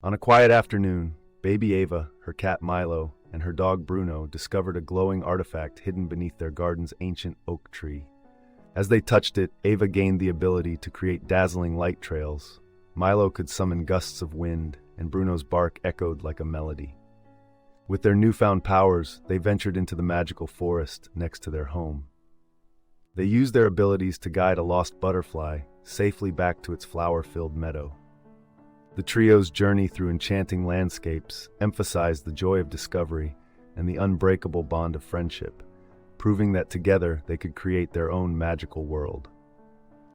On a quiet afternoon, Baby Ava, her cat Milo, and her dog Bruno discovered a glowing artifact hidden beneath their garden's ancient oak tree. As they touched it, Ava gained the ability to create dazzling light trails. Milo could summon gusts of wind, and Bruno's bark echoed like a melody. With their newfound powers, they ventured into the magical forest next to their home. They used their abilities to guide a lost butterfly safely back to its flower-filled meadow. The trio's journey through enchanting landscapes emphasized the joy of discovery and the unbreakable bond of friendship, proving that together they could create their own magical world.